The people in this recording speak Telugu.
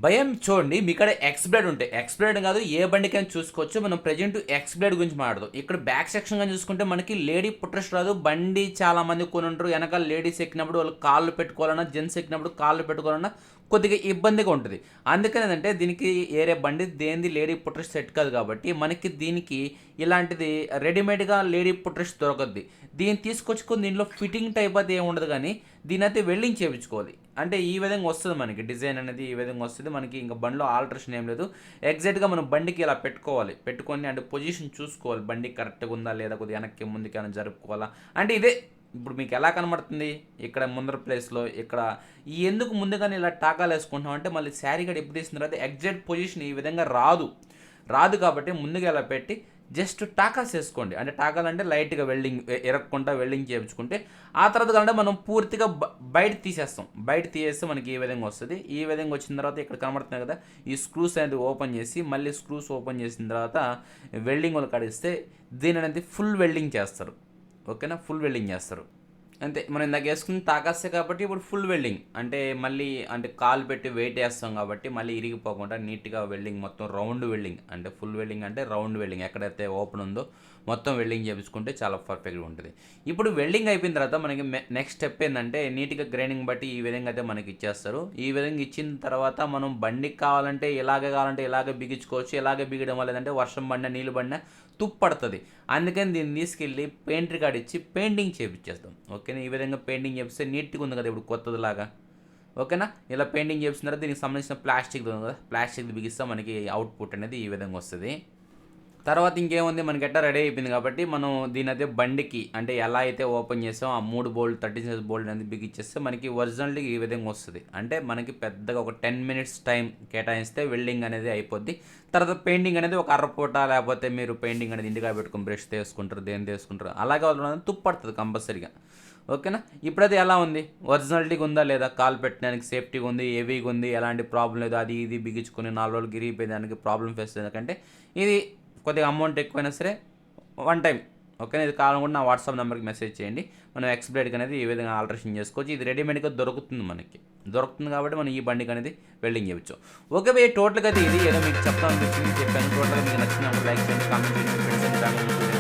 భయం చూడండి, మీ ఇక్కడ ఎక్స్‌బ్లేడ్ ఉంటాయి. ఎక్స్‌బ్లేడ్ కాదు, ఏ బండికైనా చూసుకోవచ్చు. మనం ప్రెజెంట్ ఎక్స్‌బ్లేడ్ గురించి మాట్లాడదాం. ఇక్కడ బ్యాక్ సెక్షన్ గాని చూసుకుంటే మనకి లేడీ పుట్రెస్ట్ రాదు. బండి చాలా మంది కొనుంటారు. వెనకాల లేడీస్ ఎక్కినప్పుడు వాళ్ళు కాళ్ళు పెట్టుకోవాలన్నా, జెంట్స్ ఎక్కినప్పుడు కాళ్ళు పెట్టుకోవాలన్నా కొద్దిగా ఇబ్బందిగా ఉంటది. అందుకని ఏందంటే దీనికి ఏరే బండి దేనిది లేడీ పుట్రెస్ట్ సెట్ కాదు కాబట్టి మనకి దీనికి ఇలాంటిది రెడీమేడ్‌గా లేడీ పుట్రెస్ట్ దొరకద్ది. దీన్ని తీసుకొచ్చుకొని దీంట్లో ఫిట్టింగ్ టైప్ అది ఏమి ఉండదు గానీ దీనైతే వెల్డింగ్ చేపించుకోవాలి. అంటే ఈ విధంగా వస్తది మనకి డిజైన్ అనేది ఈ విధంగా వస్తది. మనకి ఇంక బండిలో ఆల్టరేషన్ ఏం లేదు. ఎగ్జాక్ట్‌గా మనం బండికి ఇలా పెట్టుకోవాలి. పెట్టుకొని అంటే పొజిషన్ చూసుకోవాలి. బండి కరెక్ట్‌గా ఉందా లేదా కొద్దిగా వెనక్కి ముందుకి ఏమైనా జరుపుకోవాలా అంటే ఇదే ఇప్పుడు మీకు ఎలా కనబడుతుంది ఇక్కడ ముందర ప్లేస్‌లో ఇక్కడ ఈ ఎందుకు ముందుగానే ఇలా టాకాలు వేసుకుంటున్నాం అంటే మళ్ళీ శారీ గడ ఎప్పుడు తీసిన తర్వాత ఎగ్జాక్ట్ పొజిషన్ ఈ విధంగా రాదు. రాదు కాబట్టి ముందుగా ఇలా పెట్టి జస్ట్ టాకాస్ వేసుకోండి. అంటే టాకాలు అంటే లైట్‌గా వెల్డింగ్ ఇరక్కుండా వెల్డింగ్ చేపించుకుంటే ఆ తర్వాత కావాలంటే మనం పూర్తిగా బయట తీసేస్తాం. బయట తీసేస్తే మనకి ఈ విధంగా వస్తది. ఈ విధంగా వచ్చిన తర్వాత ఇక్కడ కనబడుతున్నాయి కదా! ఈ స్క్రూస్ అనేది ఓపెన్ చేసి మళ్ళీ స్క్రూస్ ఓపెన్ చేసిన తర్వాత వెల్డింగ్ వాళ్ళు కడిగిస్తే దీననేది ఫుల్ వెల్డింగ్ చేస్తారు. ఓకేనా? ఫుల్ వెల్డింగ్ చేస్తారు. అంతే మనం ఇందాక వేసుకున్న తాకాస్తే కాబట్టి ఇప్పుడు ఫుల్ వెల్డింగ్ అంటే మళ్ళీ అంటే కాలు పెట్టి వెయిట్ వేస్తాం కాబట్టి మళ్ళీ ఇరిగిపోకుండా నీట్గా వెల్డింగ్ మొత్తం రౌండ్ వెల్డింగ్ అంటే ఫుల్ వెల్డింగ్ అంటే రౌండ్ వెల్డింగ్ ఎక్కడైతే ఓపెన్ ఉందో మొత్తం వెల్డింగ్ చేపించుకుంటే చాలా పర్ఫెక్ట్గా ఉంటుంది. ఇప్పుడు వెల్డింగ్ అయిపోయిన తర్వాత మనకి నెక్స్ట్ స్టెప్ ఏంటంటే నీట్గా గ్రైండింగ్ బట్టి ఈ విధంగా అయితే మనకి ఇచ్చేస్తారు. ఈ విధంగా ఇచ్చిన తర్వాత మనం బండికి కావాలంటే ఇలాగే బిగించుకోవచ్చు. ఇలాగే బిగడం వల్ల ఏంటంటే వర్షం పడినా నీళ్ళు పడినా తుప్పు పడుతుంది. అందుకని దీన్ని తీసుకెళ్ళి పెయింటర్ కాడ ఇచ్చి పెయింటింగ్ చేపించేస్తాం. ఓకేనా? ఈ విధంగా పెయింటింగ్ చేపిస్తే నీట్గా ఉంది కదా ఇప్పుడు కొత్తదిలాగా. ఓకేనా? ఇలా పెయింటింగ్ చేసిన తర్వాత దీనికి సంబంధించిన ప్లాస్టిక్ ఉంది కదా, ప్లాస్టిక్ బిగిస్తే మనకి అవుట్పుట్ అనేది ఈ విధంగా వస్తుంది. తర్వాత ఇంకేముంది మనకి ఎట్టా రెడీ అయిపోయింది కాబట్టి మనం దీని అయితే బండికి అంటే ఎలా అయితే ఓపెన్ చేసామో ఆ 3 బోల్ట్ 36 బోల్ట్ అనేది బిగిచ్చేస్తే మనకి ఒరిజినల్గా ఈ విధంగా వస్తుంది. అంటే మనకి పెద్దగా ఒక 10 మినిట్స్ టైం కేటాయిస్తే వెల్డింగ్ అనేది అయిపోద్ది. తర్వాత పెయింటింగ్ అనేది ఒక అరపూట లేకపోతే మీరు పెయింటింగ్ అనేది ఇంటిగా పెట్టుకుని బ్రష్ తీసుకుంటారు దేని తీసుకుంటారు అలాగే వాళ్ళు తుప్పడుతుంది కంపల్సరీగా. ఓకేనా? ఇప్పుడైతే ఎలా ఉంది ఒరిజినాలిటీగా ఉందా లేదా, కాల్ పెట్టడానికి సేఫ్టీగా ఉంది, హెవీగా ఉంది, ఎలాంటి ప్రాబ్లం లేదు, అది ఇది బిగించుకుని 4 రోజులు గిరిగిపోయేదానికి ప్రాబ్లం ఫేస్ ఎందుకంటే ఇది కొద్దిగా అమౌంట్ ఎక్కువైనా సరే వన్ టైం. ఓకేనా? ఇది కావాలనుకుంటే నా వాట్సాప్ నెంబర్కి మెసేజ్ చేయండి. మనం ఎక్స్‌బ్లేడ్కి అనేది ఈ విధంగా ఆల్టరేషన్ చేసుకోవచ్చు. ఇది రెడీమేడ్గా దొరుకుతుంది కాబట్టి మనం ఈ బండికి అనేది వెల్డింగ్ చేయవచ్చు. ఓకే భయ్య, టోటల్గా అయితే ఇది ఏదో మీకు చెప్తాను చెప్పాను. టోటల్గా మీకు నచ్చిన లైక్ చేయండి, కామెంట్ చేయండి, ఫ్రెండ్స్ అండ్ ఫ్యామిలీ